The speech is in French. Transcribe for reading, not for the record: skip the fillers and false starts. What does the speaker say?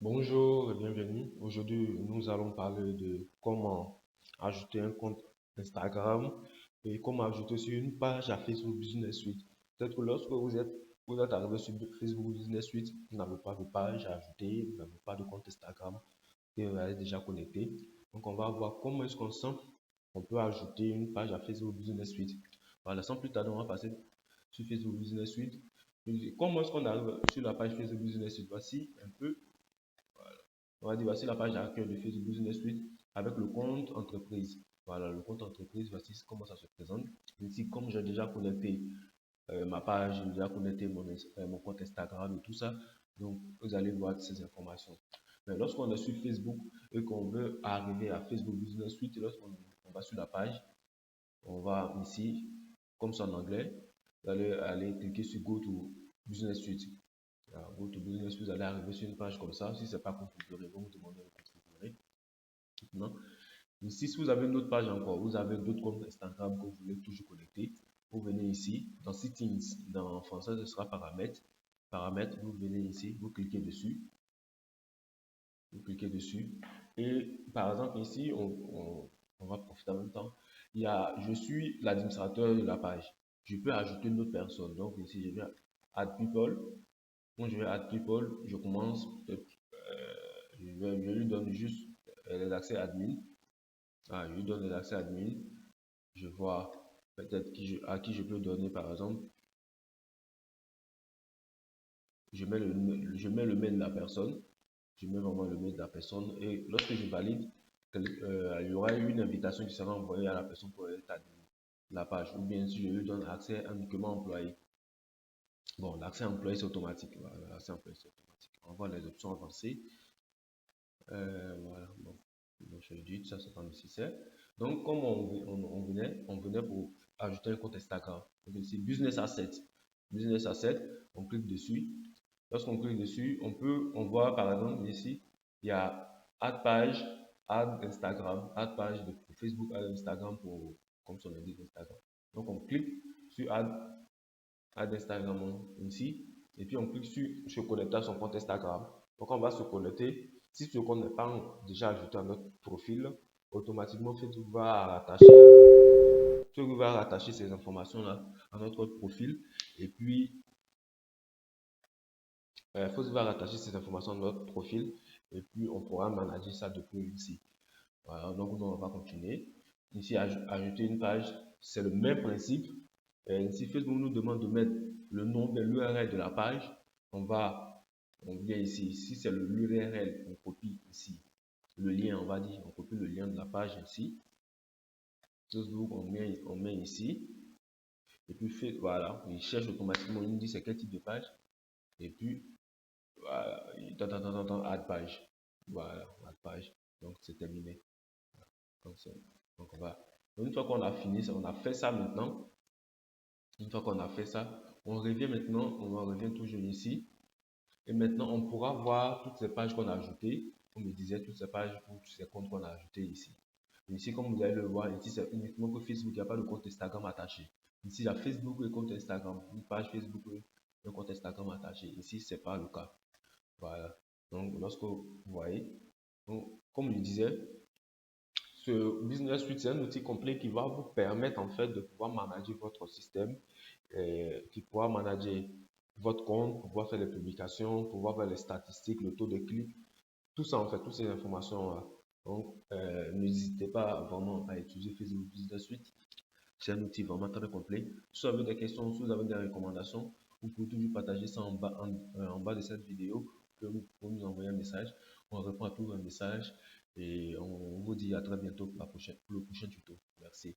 Bonjour et bienvenue. Aujourd'hui, nous allons parler de comment ajouter un compte Instagram et comment ajouter sur une page à Facebook Business Suite. Peut-être que lorsque vous êtes arrivé sur Facebook Business Suite, vous n'avez pas de page à ajouter, vous n'avez pas de compte Instagram et vous êtes déjà connecté. Donc, on va voir comment est-ce qu'on peut ajouter une page à Facebook Business Suite. Voilà, sans plus tarder, on va passer sur Facebook Business Suite. Comment est-ce qu'on arrive sur la page Facebook Business Suite? Voici un peu. On va dire, voici la page d'accueil de Facebook Business Suite avec le compte entreprise. Voilà, le compte entreprise, voici comment ça se présente. Ici, comme j'ai déjà connecté ma page, j'ai déjà connecté mon compte Instagram et tout ça, donc vous allez voir ces informations. Mais lorsqu'on est sur Facebook et qu'on veut arriver à Facebook Business Suite, lorsqu'on va sur la page, on va ici, comme c'est en anglais, vous allez aller cliquer sur Go to Business Suite. Go to Business, vous allez arriver sur une page comme ça. Si ce n'est pas configuré, vous demandez de configurer. Maintenant, ici, si vous avez une autre page encore, vous avez d'autres comptes Instagram que vous voulez toujours connecter, vous venez ici, dans Settings, dans français, ce sera Paramètres. Paramètres, vous venez ici, vous cliquez dessus. Vous cliquez dessus. Et par exemple, ici, on va profiter en même temps. Je suis l'administrateur de la page. Je peux ajouter une autre personne. Donc ici, je vais Add People. Quand je vais Add People, je commence peut-être, je lui donne juste les accès admin. Je lui donne les accès admin. Je vois peut-être à qui je peux donner, par exemple, je mets le mail de la personne. Je mets vraiment le mail de la personne. Et lorsque je valide, il y aura une invitation qui sera envoyée à la personne pour être admin de la page. Ou bien si je lui donne accès uniquement employé. Bon, l'accès employé, c'est automatique. Voilà, l'accès employé, c'est automatique. On voit les options avancées. Voilà, donc je dis ça, c'est pas nécessaire. Donc, comme on venait pour ajouter un compte Instagram. Donc, ici, Business Asset. Business Asset, on clique dessus. Lorsqu'on clique dessus, on voit par exemple ici, il y a Add page, Add Instagram, Add page de Facebook, Add Instagram pour, comme son indique Instagram. Donc, on clique sur Add Instagram ici, et puis on clique sur se connecter à son compte Instagram. Donc, on va se connecter. Si ce compte n'est pas déjà ajouté à notre profil, automatiquement Facebook va rattacher ces informations-là à notre profil. Et puis, Facebook va rattacher ces informations à notre profil. Et puis, on pourra manager ça depuis ici. Voilà, donc, on va continuer. Ici, ajouter une page, c'est le même principe. Si Facebook nous demande de mettre le nom de l'URL de la page, on vient ici. Si c'est l'URL, on copie ici le lien, on va dire, on copie le lien de la page ici. Facebook, on met ici. Et puis, voilà, il cherche automatiquement, il nous dit c'est quel type de page. Et puis, voilà, add page. Voilà, add page. Donc, c'est terminé. Donc, une fois qu'on a fini, on a fait ça maintenant. Une fois qu'on a fait ça, on revient maintenant, on revient toujours ici. Et maintenant, on pourra voir toutes ces pages qu'on a ajoutées. Comme je disais, toutes ces pages ou tous ces comptes qu'on a ajoutés ici. Ici, comme vous allez le voir, ici, c'est uniquement que Facebook, il n'y a pas de compte Instagram attaché. Ici, il y a Facebook et compte Instagram. Une page Facebook et un compte Instagram attaché. Ici, ce n'est pas le cas. Voilà. Donc, lorsque vous voyez, donc, comme je disais, ce Business Suite, c'est un outil complet qui va vous permettre en fait de pouvoir manager votre système, qui pourra manager votre compte, pouvoir faire les publications, pouvoir faire les statistiques, le taux de clic, tout ça en fait, toutes ces informations-là. Donc, n'hésitez pas vraiment à utiliser Facebook Business Suite. C'est un outil vraiment très complet. Si vous avez des questions, si vous avez des recommandations, vous pouvez toujours partager ça en bas de cette vidéo. Vous pouvez nous envoyer un message. On répond à tous vos messages et on vous dit à très bientôt pour le prochain tuto. Merci.